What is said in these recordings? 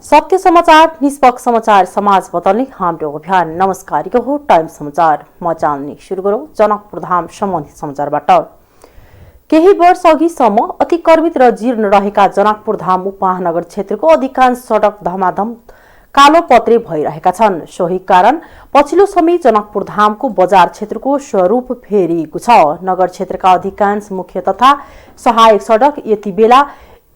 सत्य समाचार, निष्पक्ष समाचार, समाज बदल्ने हाम्रो अभियान। नमस्कार, यो हो टाइम समाचार। म चाँदनी। सुरु गरौँ जनकपुरधाम सम्बन्धित समाचारबाट। केही वर्ष अघिसम्म अतिक्रमित र जीर्ण रहेका जनकपुरधाम उपमहानगर क्षेत्रको अधिकांश सडक धमाधम कालोपत्रे भइरहेका छन्। सोही कारण पछिल्लो समय जनकपुरधामको बजार क्षेत्रको स्वरूप फेरिएको छ। नगर क्षेत्रका अधिकांश मुख्य तथा सहायक सडक यति बेला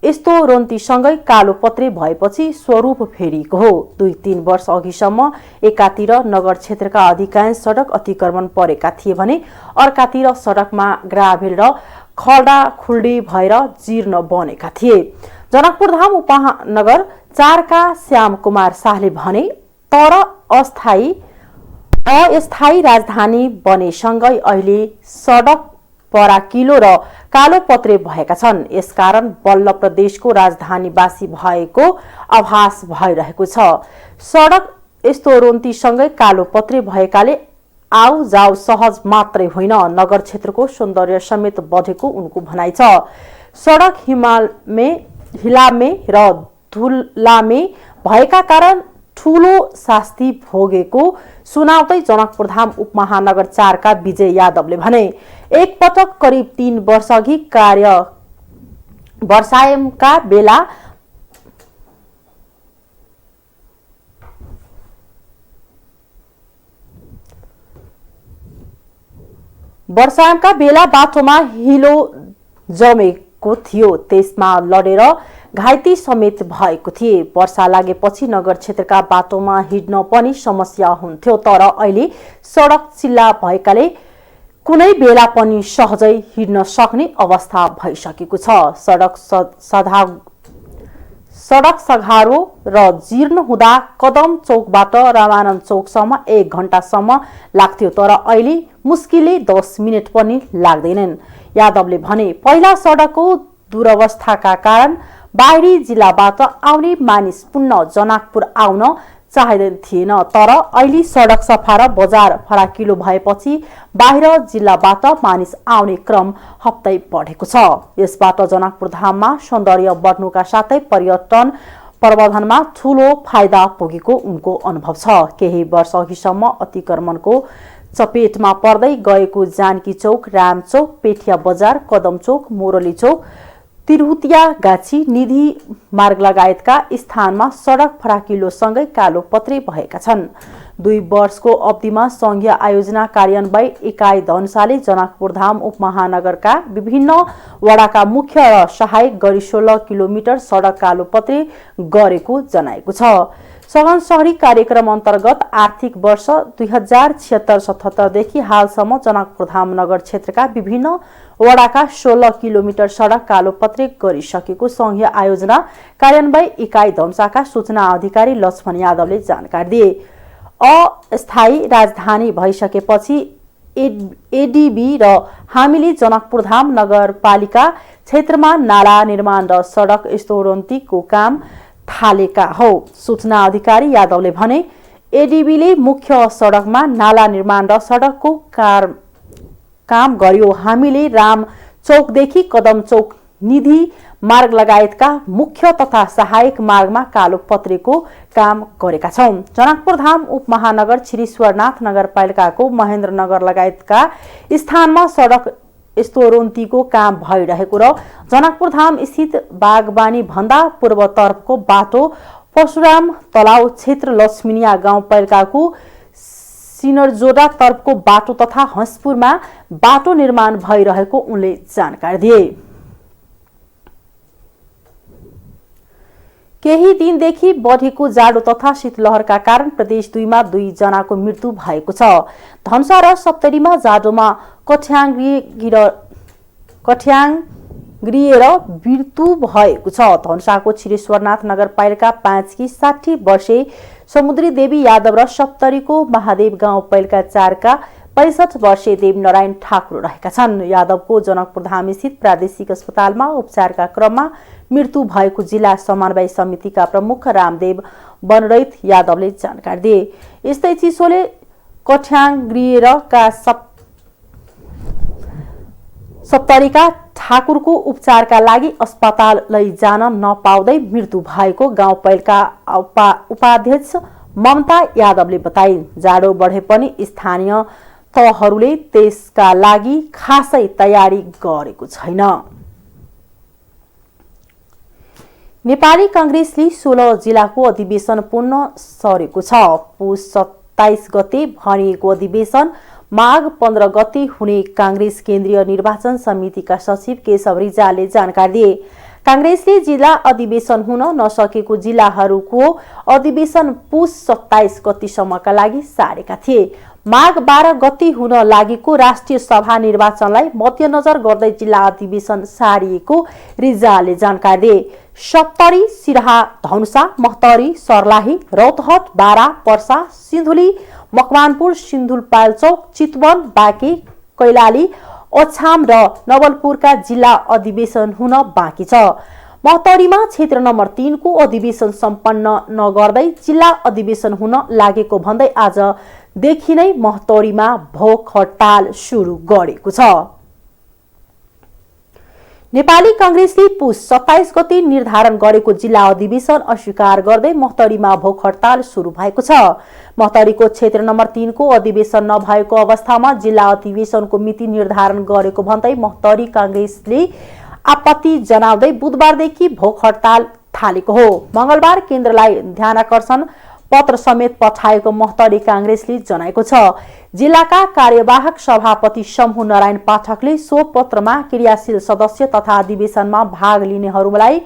यस्तो रोन्तीसँगै कालोपत्रे भएपछि स्वरूप फेरिएको हो। 2-3 वर्ष अघिसम्म एकातिर नगर क्षेत्रका अधिकांश सडक अतिक्रमण परेका थिए भने अर्कातिर सडकमा ग्राभेल र खडा खुल्डी भएर जीर्ण बनेका थिए। जनकपुरधाम उपमहानगर 4 का श्याम कुमार शाहले भने, तर अस्थायी राजधानी बनेसँगै अहिले सडक पराकिलो र कालोपत्रे भएका छन्। यसकारण बल्ल प्रदेशको राजधानीवासी भएको आभास भइरहेको छ। सडक यस्तो रोन्तीसँगै कालोपत्रे भएकाले आउ जाउ सहज मात्रै होइन, नगर क्षेत्रको सौन्दर्य समेत बढेको उनको भनाइ छ। सडक हिलामे र धुलामे भएका कारण ठूलो शास्ति भोगेको सुनाउँदै जनकपुरधाम उपमहानगर 4 का विजय यादवले भने, एक पटक करिब 3 वर्ष अघि वर्षायामका बेला बाटोमा हिलो जमेको थियो। त्यसमा लडेर घाइते समेत भएको थिए। वर्षा लागेपछि नगर क्षेत्रका बाटोमा हिँड्न पनि समस्या हुन्थ्यो, तर अहिले सडक चिल्ला भएकाले कुनै बेला पनि सहजै हिँड्न सक्ने अवस्था भइसकेको छ। सडक सघारो र जीर्ण हुँदा कदम चौकबाट रामानन्द चौकसम्म 1 घण्टासम्म लाग्थ्यो, तर अहिले मुस्किलले 10 मिनेट पनि लाग्दैनन्। यादवले भने, पहिला सडकको दुरवस्थाका कारण बाहिरी जिल्लाबाट आउने मानिस पुनः जनकपुर आउन चाहँदैन थिएन, तर अहिले सडक सफा र बजार फराकिलो भएपछि बाहिर जिल्लाबाट मानिस आउने क्रम हप्तै बढेको छ। यसबाट जनकपुरधाममा सौन्दर्य बढ्नुका साथै पर्यटन प्रवर्धनमा ठूलो फाइदा पुगेको उनको अनुभव छ। केही वर्ष अघिसम्म अतिक्रमणको चपेटमा पर्दै गएको जानकी चौक, राम चौक, पेठिया बजार, कदम चौक, मोरली चौक, तिरहुतिया गाछी, निधि मार्ग लगायतका स्थानमा सडक फराकिलोसँगै कालोपत्रे भएका छन्। 2 वर्षको अवधिमा संघीय आयोजना कार्यान्वयन इकाइ धनुषाले जनकपुरधाम उपमहानगरका विभिन्न वडाका मुख्य र सहायक गरी 16 किलोमिटर सडक कालोपत्रे गरेको जनाएको छ। सघन शहरी कार्यक्रम अन्तर्गत आर्थिक वर्ष 2076-77 देखि हालसम्म जनकपुरधाम नगर क्षेत्रका विभिन्न वडाका 16 किलोमिटर सडक कालोपत्रे गरिसकेको संघीय आयोजना कार्यान्वयन इकाइ धनुषाका सूचना अधिकारी लक्ष्मण यादवले जानकारी दिए। अस्थायी राजधानी भइसकेपछि एडीबी र हामीले जनकपुरधाम नगरपालिका क्षेत्रमा नाला निर्माण र सडक स्तरोन्नतिको काम थालेका हो। सूचना अधिकारी यादवले भने, एडीबीले मुख्य सडकमा नाला निर्माण र सडकको काम गर्यो। हामीले राम चौकदेखि कदम चौक, निधि मार्ग लगायतका मुख्य तथा सहायक मार्गमा कालोपत्रेको काम गरेका छौं। जनकपुरधाम उपमहानगर श्रीश्वरनाथ नगरपालिकाको महेन्द्रनगर लगायतका स्थानमा सडक स्तरोन्नतिको काम भइरहेको र जनकपुरधाम स्थित बागवानी भन्दा पूर्वतर्फको बाटो, परशुराम तलाउ क्षेत्र, लक्ष्मीनिया गाउँपालिकाको सिनरजोडा तर्फको बाटो तथा हंसपुरमा बाटो निर्माण भइरहेको उनले जानकारी दिए। केही दिनदेखि बढेको जाडो तथा शीतलहरका कारण प्रदेश 2 मा 2 जनाको मृत्यु भएको छ। धनुषा र सप्तरीमा जाडोमा कठ्याङ्ग्रिएर मृत्यु भएको छ। धनुषाको श्रीश्वरनाथ नगरपालिका 5 की 60 वर्षीय समुद्री देवी यादव र सप्तरीको महादेव गाउँपालिका 4 का 65 वर्षीय देवनारायण ठाकुर रहेका छन्। यादवको जनकपुरधाम स्थित प्रादेशिक अस्पतालमा उपचारका क्रममा मृत्यु भएको जिल्ला समन्वय समितिका प्रमुख रामदेव बनरैत यादवले जानकारी दिए। यस्तै चिसोले कठ्याङ्ग्रिएरका 70का ठाकुरको उपचारका लागि अस्पताल लैजान नपाउँदै मृत्यु भएको गाउँपालिका उपाध्यक्ष ममता यादवले बताइन्। जाडो बढे पनि स्थानीय तहहरूले त्यसका लागि खासै तयारी गरेको छैन। नेपाली कांग्रेसले 16 जिल्लाको अधिवेशन पुनः सरेको छ। पुस 27 गते भनिएको अधिवेशन माघ 15 गते हुने कांग्रेस केन्द्रीय निर्वाचन समितिका सचिव केशव रिजालले जानकारी दिए। कांग्रेसले जिल्ला अधिवेशन हुन नसकेको जिल्लाहरूको अधिवेशन पुस 27 गतिसम्मका लागि सारेका थिए। माघ 12 गते हुन लागेको राष्ट्रिय सभा निर्वाचनलाई मध्यनजर गर्दै जिल्ला अधिवेशन सारिएको रिजालले जानकारी दिए। सप्तरी, सिराहा, धनुषा, महतरी, सर्लाही, रौतहट, बारा, पर्सा, सिन्धुली, मकवानपुर, सिन्धुलीपाल्चोक, चितवन, बाँके, कैलाली, अछाम र नवलपुरका जिल्ला अधिवेशन हुन बाँकी छ। महतरीमा क्षेत्र नम्बर 3 को अधिवेशन सम्पन्न नगर्दै जिल्ला अधिवेशन हुन लागेको भन्दै आजदेखि नै महतरीमा भोक हडताल सुरु गरेको छ। नेपाली कांग्रेसले पुस 27 गते निर्धारण गरेको जिल्ला अधिवेशन अस्वीकार गर्दै महतरीमा भोक हडताल सुरु भएको छ। महतरीको क्षेत्र नम्बर 3 को अधिवेशन नभएको अवस्थामा जिल्ला अधिवेशनको मिति निर्धारण गरेको भन्दै महतरी कांग्रेसले आपत्ति जनाउँदै बुधबारदेखि भोक हडताल थालेको हो। मंगलबार केन्द्रलाई ध्यानाकर्षण पत्र समेत पठाएको महतरी कांग्रेसले जनाएको छ। जिल्लाका कार्यवाहक सभापति शम्भु नारायण पाठकले सो पत्रमा क्रियाशील सदस्य तथा अधिवेशनमा भाग लिनेहरूलाई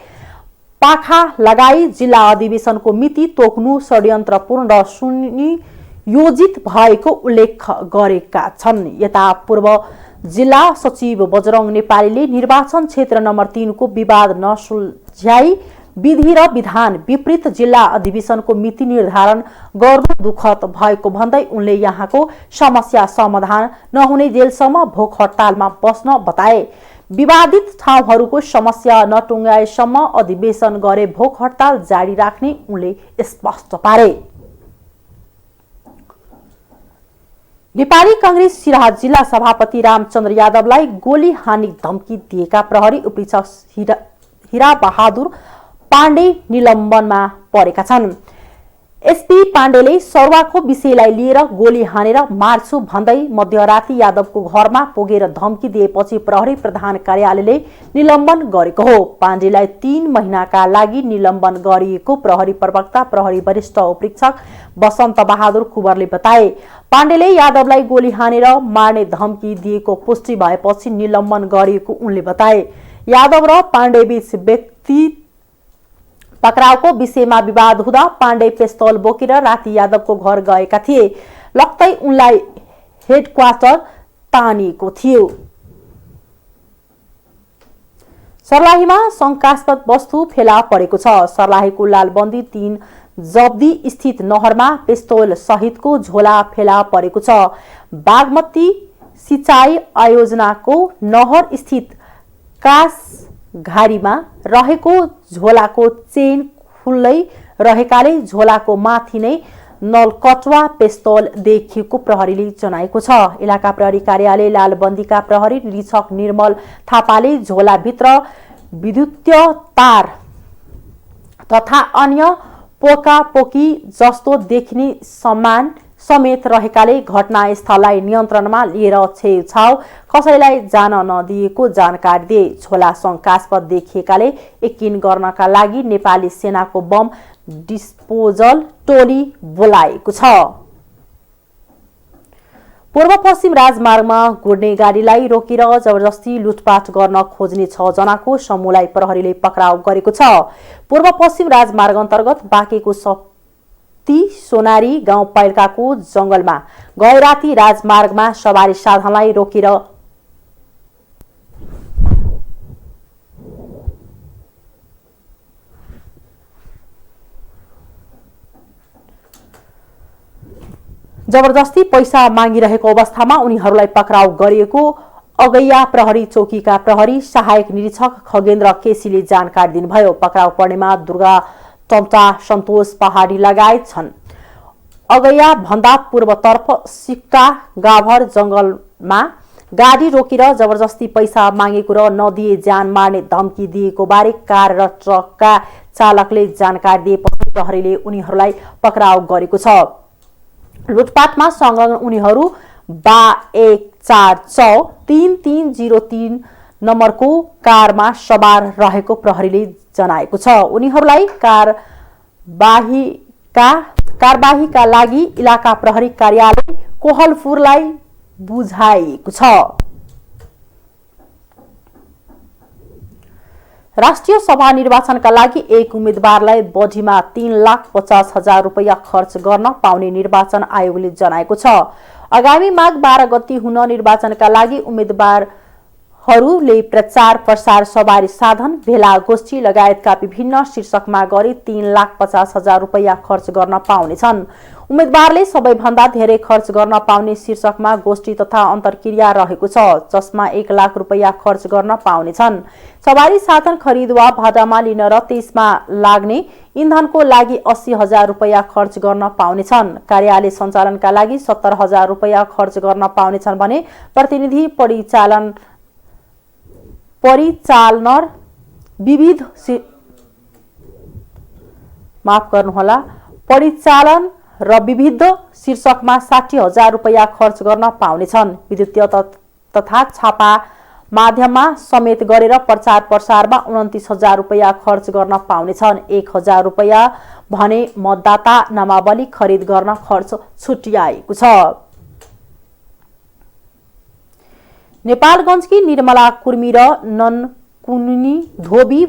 पाखा लगाई जिल्ला अधिवेशनको मिति तोक्नु षड्यन्त्रपूर्ण र सुनियोजित भएको उल्लेख गरेका छन्। यता पूर्व जिल्ला सचिव बजरंग नेपालीले निर्वाचन क्षेत्र नम्बर 3 को विवाद नसुल्झाई विधि र विधान विपरीत जिल्ला अधिवेशनको मिति निर्धारण गर्नु दुखद भएको भन्दै उनले यहाँको समस्या समाधान नहुने जेलसम्म भोक हडतालमा बस्न बताए। विवादित ठाउँहरूको समस्या नटुङ्गाएसम्म अधिवेशन गरे भोक हडताल जारी राख्ने उनले स्पष्ट पारे। नेपाली कांग्रेस सिराहा जिल्ला सभापति रामचन्द्र यादवलाई गोली हानी धम्की दिएका प्रहरी उपरीक्षक हिरा बहादुर पाण्डे निलम्बनमा परेका छन्। एसपी पाण्डेले सरुवाको विषयलाई लिएर गोली हानेर मार्छु भन्दै मध्यराती यादवको घरमा पुगेर धम्की दिएपछि प्रहरी प्रधान कार्यालयले निलम्बन गरेको हो। पाण्डेलाई 3 महिनाका लागि निलम्बन गरिएको प्रहरी प्रवक्ता प्रहरी वरिष्ठ उपरीक्षक बसन्त बहादुर कुवरले बताए। पाण्डेले यादवलाई गोली हानेर मार्ने धम्की दिएको पुष्टि भएपछि निलम्बन गरिएको उनले बताए। यादव र पाण्डे बीच व्यक्ति पक्राउको विषयमा विवाद हुँदा पाण्डे पिस्तौल बोकेर राति यादवको घर गएका थिए। लक्तै उनलाई हेडक्वार्टर तानिएको थियो। सर्लाहीमा शंकास्पद वस्तु फेला परेको छ। सर्लाहीको लालबन्दी 3 जब्दी स्थित नहरमा पिस्तौल सहितको झोला फेला परेको छ। बागमती सिंचाई आयोजनाको नहर स्थित कासघारीमा रहेको झोलाको चेन खुल्लै रहेकाले झोलाको माथि नै नलकटुवा पिस्तौल देखिएको प्रहरीले जनाएको छ। इलाका प्रहरी कार्यालय लालबन्दीका प्रहरी निरीक्षक निर्मल थापाले झोलाभित्र विद्युतीय तार तथा अन्य पोकापोकी जस्तो देखिने सामान समेत रहेकाले घटनास्थललाई नियन्त्रणमा लिएर छेउछाउ कसैलाई जान नदिएको जानकारी दिए। झोला शंकास्पद देखिएकाले यकिन गर्नका लागि नेपाली सेनाको बम डिस्पोजल टोली बोलाएको छ। पूर्व पश्चिम राजमार्गमा गुड्ने गाडीलाई रोकेर जबरजस्ती लुटपाट गर्न खोज्ने 6 जनाको समूहलाई प्रहरीले पक्राउ गरेको छ। पूर्व पश्चिम राजमार्ग अन्तर्गत बाँकेको सोनारी गाउँपालिकाको जंगलमा गए राति राजमार्गमा सवारी साधनलाई रोकेर जबरजस्ती पैसा मागिरहेको अवस्थामा उनीहरूलाई पक्राउ गरिएको अगैया प्रहरी चौकीका प्रहरी सहायक निरीक्षक खगेन्द्र केसीले जानकारी दिनुभयो। पक्राउ पर्नेमा दुर्गा टम्टा सन्तोष पहाडी लगायत छन्। अगैया भन्दा पूर्वतर्फ सिक्का गाभर जंगलमा गाडी रोकेर जबरजस्ती पैसा मागेको र नदिए जान मार्ने धम्की दिएको बारे कार र ट्रकका चालकले जानकारी दिएपछि प्रहरीले उनीहरूलाई पक्राउ गरेको छ। लुटपाटमा संलग्न उनीहरू 1463303 नम्बरको कारमा सवार रहेको प्रहरीले जनाएको छ। उनीहरूलाई कारबाहीका लागि इलाका प्रहरी कार्यालय कोहलपुरलाई बुझाइएको छ। राष्ट्रिय सभा निर्वाचनका लागि एक उम्मेदवारलाई बढीमा 3,50,000 रुपैयाँ खर्च गर्न पाउने निर्वाचन आयोगले जनाएको छ। आगामी माघ 12 गते हुन निर्वाचनका लागि उम्मेदवारहरूले प्रचार प्रसार, सवारी साधन, भेला गोष्ठी लगायतका विभिन्न शीर्षकमा गरी 3,50,000 रुपैयाँ खर्च गर्न पाउनेछन्। उम्मेदवारले सबैभन्दा धेरै खर्च गर्न पाउने शीर्षकमा गोष्ठी तथा अन्तर्क्रिया रहेको छ, जसमा 1 लाख रुपैयाँ खर्च गर्न पाउनेछन्। सवारी साधन खरिद वा भाडामा लिन र त्यसमा लाग्ने इन्धनको लागि 80,000 रुपैयाँ खर्च गर्न पाउनेछन्। कार्यालय सञ्चालनका लागि 70,000 रुपैयाँ खर्च गर्न पाउनेछन् भने प्रतिनिधि परिचालनर परिचालन र विविध शीर्षकमा 60,000 रुपैयाँ खर्च गर्न पाउनेछन्। विद्युतीय तथा छापा माध्यममा समेत गरेर प्रचार प्रसारमा 29,000 रुपैयाँ खर्च गर्न पाउनेछन्। 1,000 रुपैयाँ भने मतदाता नामावली खरिद गर्न खर्च छुट्याइएको छ। नेपालगञ्जकी निर्मला कुर्मी र ननकुनी धोबी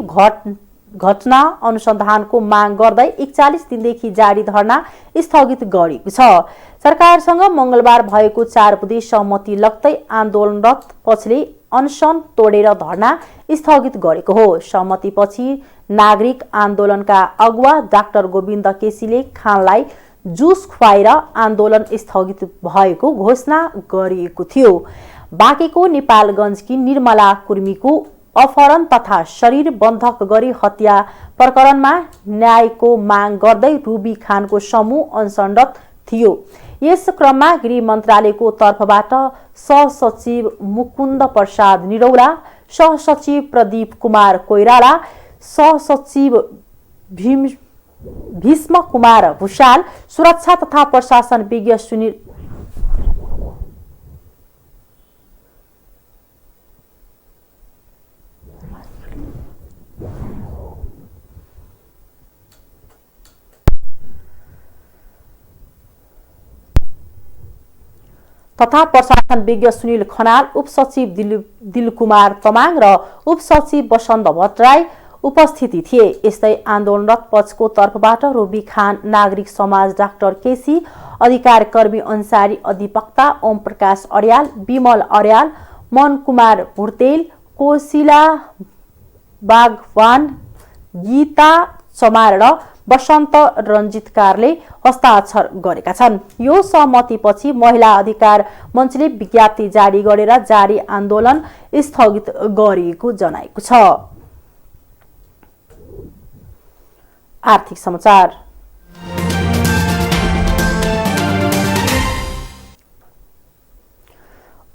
घटना अनुसन्धानको माग गर्दै 41 दिनदेखि जारी धरना स्थगित गरिएको छ। सरकारसँग मंगलबार भएको 4 बुँदे सहमति लाग्दै आन्दोलनरत पक्षले अनसन तोडेर धरना स्थगित गरेको हो। सहमतिपछि नागरिक आन्दोलनका अगुवा डाक्टर गोविन्द केसीले खानलाई जुस खुवाएर आन्दोलन स्थगित भएको घोषणा गरिएको थियो। बाँकेको नेपालगञ्जकी निर्मला कुर्मीको अपहरण तथा शरीर बन्धक गरी हत्या प्रकरणमा न्यायको माग गर्दै रुबी खानको समूह अनसनरत थियो। यस क्रममा गृह मन्त्रालयको तर्फबाट सहसचिव मुकुन्द प्रसाद निरौला, सहसचिव प्रदीप कुमार कोइराला, सहसचिव भीष्म कुमार भूषाल, सुरक्षा तथा प्रशासन विज्ञ सुनिल तथा प्रशासन विज्ञ सुनिल खनाल, उपसचिव दिलकुमार तमाङ र उपसचिव वसन्त भट्टराई उपस्थिति थिए। यस्तै आन्दोलनरत पक्षको तर्फबाट रुबी खान, नागरिक समाज डाक्टर केसी, अधिकारकर्मी अन्सारी अधिवक्ता ओम प्रकाश अर्याल, विमल अर्याल, मन कुमार भुर्तेल, कोशिला बागवान, गीता चमार र वसन्त रञ्जितकारले हस्ताक्षर गरेका छन्। यो सहमतिपछि महिला अधिकार मञ्चले विज्ञप्ति जारी गरेर जारी आन्दोलन स्थगित गरिएको जनाएको छ। आर्थिक समाचार।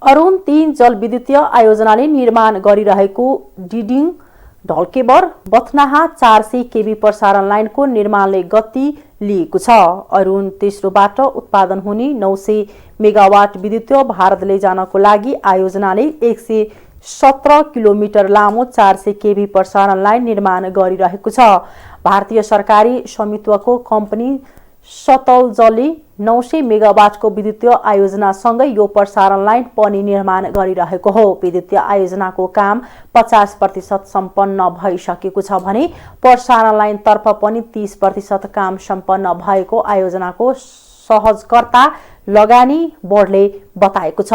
अरुण 3 जलविद्युतीय आयोजनाले निर्माण गरिरहेको डिडिङ ढल्केबर बथनाहा 400 केबी प्रसारण लाइनको निर्माणले गति लिएको छ। अरुण तेस्रोबाट उत्पादन हुने 900 मेगावाट विद्युतीय भारत लैजानको लागि आयोजनाले 117 किलोमिटर लामो 400 केबी प्रसारण लाइन निर्माण गरिरहेको छ। भारतीय सरकारी स्वामित्वको कम्पनी सतलजले 900 मेगावाटको विद्युतीय आयोजनासँगै यो प्रसारण लाइन पनि निर्माण गरिरहेको हो। विद्युतीय आयोजनाको काम 50% सम्पन्न भइसकेको छ भने प्रसारण लाइनतर्फ पनि 30% काम सम्पन्न भएको आयोजनाको सहजकर्ता लगानी बोर्डले बताएको छ।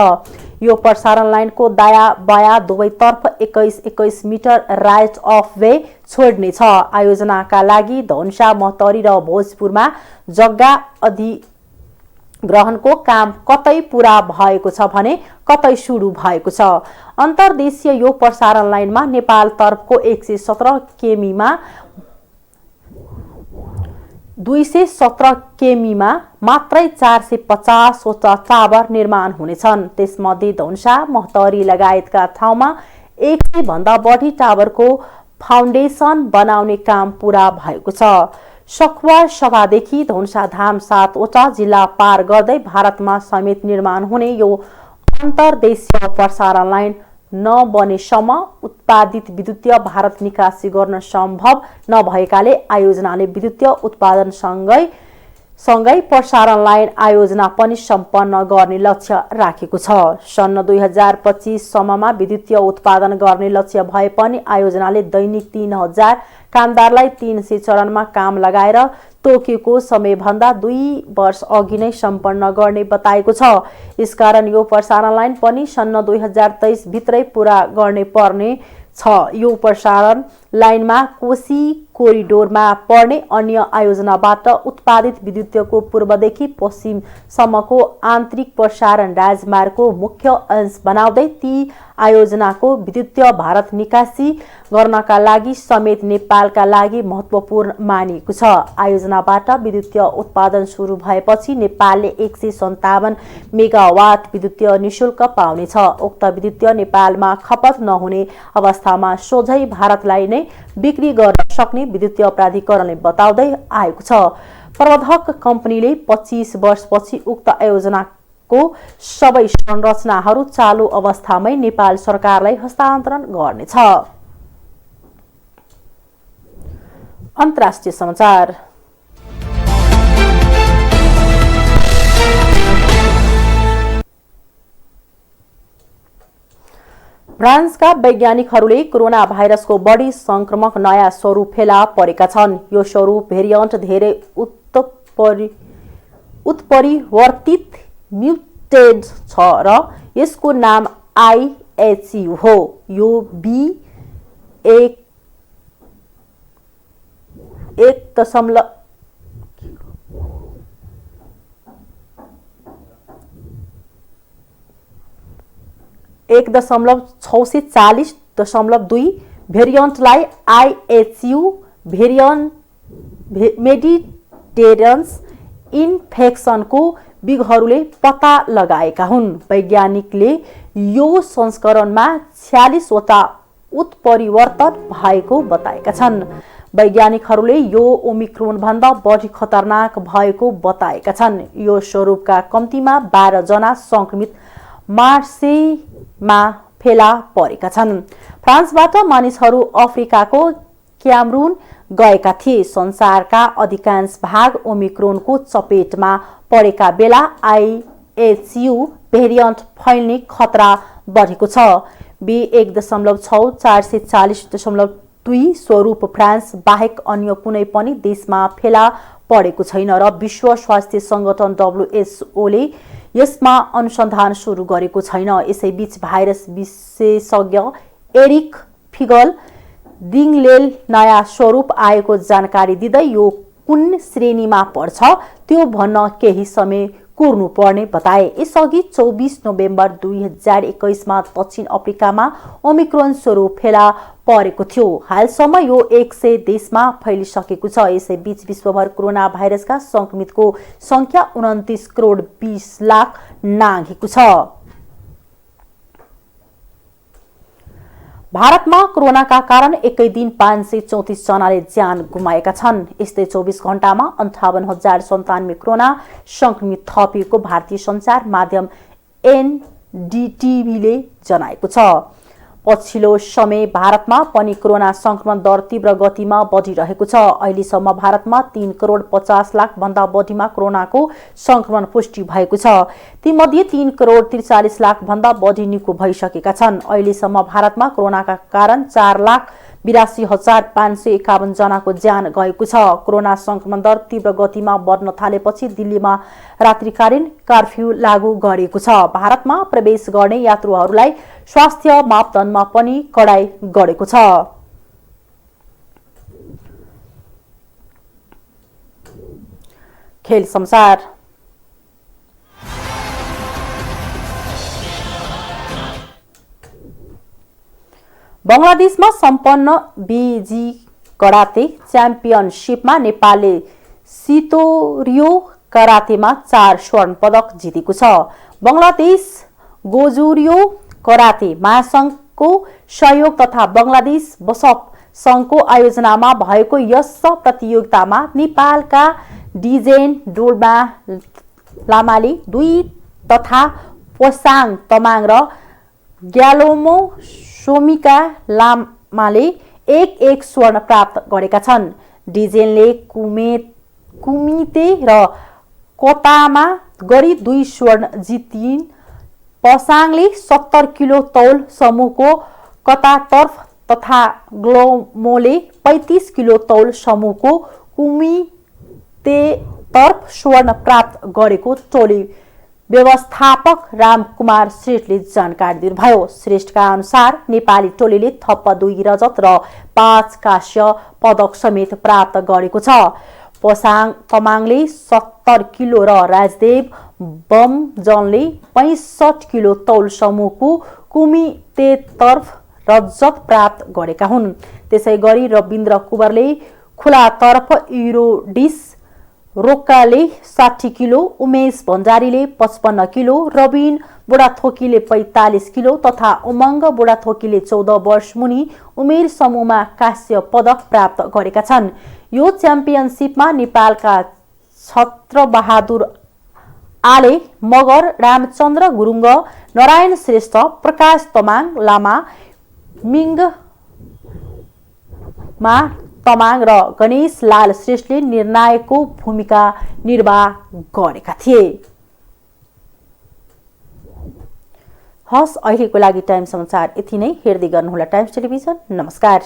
यो प्रसारण लाइनको दायाँ बायाँ दुवैतर्फ 21-21 मिटर राइट अफ वे छोड्नेछ। आयोजनाका लागि धनुषा, मतरी र भोजपुरमा जग्गा अधिग्रहणको काम कतै पूरा भएको छ भने कतै सुरु भएको छ। अन्तर्देशीय यो प्रसारण लाइनमा नेपाल तर्फको 117 केमीमा 217 केमीमा मात्रै 450 वटा टावर निर्माण हुनेछन्। त्यसमध्ये धनुषा, महतरी लगायतका ठाउँमा 100 भन्दा बढी टावरको फाउन्डेसन बनाउने काम पूरा भएको छ। सखुवा सभादेखि धनुषा धाम 7 वटा जिल्ला पार गर्दै भारतमा समेत निर्माण हुने यो अन्तर्देशीय प्रसारण लाइन नबनेसम्म उत्पादित विद्युतीय भारत निकासी गर्न सम्भव नभएकाले आयोजनाले विद्युतीय उत्पादन सँगै प्रसारण लाइन आयोजना पनि सम्पन्न गर्ने लक्ष्य राखेको छ। सन् 2025 सम्ममा विद्युतीय उत्पादन गर्ने लक्ष्य भए पनि आयोजनाले दैनिक 3000 कामदारलाई 300 चरणमा काम लगाएर तोकेको समयभन्दा 2 वर्ष अघि नै सम्पन्न गर्ने बताएको छ। यसकारण यो प्रसारण लाइन पनि सन् 2023 भित्रै पूरा गर्ने पर्ने छ। यो प्रसारण लाइनमा कोशी कोरिडोरमा पर्ने अन्य आयोजनाबाट उत्पादित विद्युतको पूर्वदेखि पश्चिमसम्मको आन्तरिक प्रसारण राजमार्गको मुख्य अंश बनाउँदै ती आयोजनाको विद्युतीय भारत निकासी गर्नका लागि समेत नेपालका लागि महत्त्वपूर्ण मानिएको छ। आयोजनाबाट विद्युतीय उत्पादन सुरु भएपछि नेपालले 157 मेगावाट विद्युतीय निशुल्क पाउनेछ। उक्त विद्युतीय नेपालमा खपत नहुने अवस्थामा सोझै भारतलाई नै बिक्री गर्न सक्ने विद्युतीय प्राधिकरणले बताउँदै आएको छ। प्रबन्धक कम्पनीले 25 वर्षपछि उक्त आयोजनाको सबै संरचनाहरू चालु अवस्थामै नेपाल सरकारलाई हस्तान्तरण गर्नेछ। अन्तर्राष्ट्रिय समाचार। फ्रान्सका वैज्ञानिकहरूले कोरोना भाइरसको बढी संक्रमक नयाँ स्वरूप फेला परेका छन्। यो स्वरूप भेरिएन्ट धेरै उत्परिवर्तित म्युटेड छ र यसको नाम IHU हो। यो B1.640.2 भेरिएन्टलाई IHU भेरिएन्ट मेडिटेरेन्स इन्फेक्सनको बिगहरूले पत्ता लगाएका हुन्। वैज्ञानिकले यो संस्करणमा 46 वटा उत्परिवर्तन भएको बताएका छन्। वैज्ञानिकहरूले यो ओमिक्रोन भन्दा बढी खतरनाक भएको बताएका छन्। यो स्वरूपका कम्तीमा 12 जना संक्रमित मार्सेमा फेला परेका छन्। फ्रान्सबाट मानिसहरू अफ्रिकाको क्यामरून गएका थिए। संसारका अधिकांश भाग ओमिक्रोनको चपेटमा परेका बेला IHU भेरिएन्ट फैल्ने खतरा बढेको छ। B1.6 स्वरूप फ्रान्स बाहेक अन्य कुनै पनि देशमा फेला परेको छैन र विश्व स्वास्थ्य संगठन WHO ले यसमा अनुसन्धान सुरु गरेको छैन। यसैबीच भाइरस विशेषज्ञ एरिक फिगल दिङलेल नयाँ स्वरूप आएको जानकारी दिँदै यो कुन श्रेणीमा पर्छ त्यो भन्न केही समय कुर्नुपर्ने बताए। यसअघि 24 नोभेम्बर 2021 मा दक्षिण अफ्रिकामा ओमिक्रोन स्वरूप फेला परेको थियो। हालसम्म यो 100 देशमा फैलिसकेको छ। यसैबीच विश्वभर कोरोना भाइरसका संक्रमितको संख्या 29 करोड 20 लाख नाघेको छ। भारतमा कोरोनाका कारण एकै दिन 534 जनाले ज्यान गुमाएका छन्। यस्तै 24 घण्टामा 58,097 कोरोना संक्रमित थपिएको भारतीय सञ्चार माध्यम NDTVले जनाएको छ। पछिल्लो समय भारतमा पनि कोरोना संक्रमण दर तीव्र गतिमा बढिरहेको छ। अहिलेसम्म भारतमा 3 करोड 50 लाख भन्दा बढीमा कोरोनाको संक्रमण पुष्टि भएको छ। तीमध्ये 3 करोड 43 लाख भन्दा बढी निको भइसकेका छन्। अहिलेसम्म भारतमा कोरोनाका कारण 4,82,551 जनाको ज्यान गएको छ। कोरोना संक्रमण दर तीव्र गतिमा बढ्न थालेपछि दिल्लीमा रात्रिकालीन कर्फ्यू लागू गरिएको छ। भारतमा प्रवेश गर्ने यात्रुहरूलाई स्वास्थ्य मापदण्डमा पनि कडाई गरेको छ। खेल समाचार। बंगलादेशमा सम्पन्न बीजी कराते च्याम्पियनशिपमा नेपालले सितोरियो करातेमा 4 स्वर्ण पदक जितेको छ। बङ्गलादेश गोजुरियो कराते महासङ्घको सहयोग तथा बङ्गलादेश बसप सङ्घको आयोजनामा भएको यस प्रतियोगितामा नेपालका डिजेन डोल्मा लामाले 2 तथा पोसाङ तमाङ र ग्यालोमो सोमिका लामाले 1-1 स्वर्ण प्राप्त गरेका छन्। डिजेनले कुमिते र कोतामा गरी 2 स्वर्ण जितिन्। पसाङले 70 किलो तौल समूहको कतातर्फ तथा ग्लोमोले 35 किलो तौल समूहको कुमितेतर्फ स्वर्ण प्राप्त गरेको टोली व्यवस्थापक रामकुमार श्रेष्ठले जानकारी दिनुभयो। श्रेष्ठका अनुसार नेपाली टोलीले थप 2 रजत र 5 कांस्य पदक समेत प्राप्त गरेको छ। पोसाङ तमाङले 70 किलो र राजदेव बमजनले 65 किलो तौल समूहको कुमितेतर्फ रजत प्राप्त गरेका हुन्। त्यसै गरी रविन्द्र कुवरले खुलातर्फ युरोडिस रोक्काले 60 किलो, उमेश भण्डारीले 55 किलो, रविन बुढाथोकीले 45 किलो तथा उमङ्ग बुढाथोकीले 14 वर्ष मुनि उमेर समूहमा कांस्य पदक प्राप्त गरेका छन्। यो च्याम्पियनसिपमा नेपालका छत्रबहादुर आले, मगर, रामचन्द्र गुरुङ, नारायण श्रेष्ठ, प्रकाश तमाङ लामा, मिङमा तमाङ र गणेश लाल श्रेष्ठले निर्णायकको भूमिका निर्वाह गरेका थिए। हस्, अहिलेको लागि टाइम समाचार यति नै। हेर्दै गर्नुहोला टाइम्स टेलिभिजन। नमस्कार।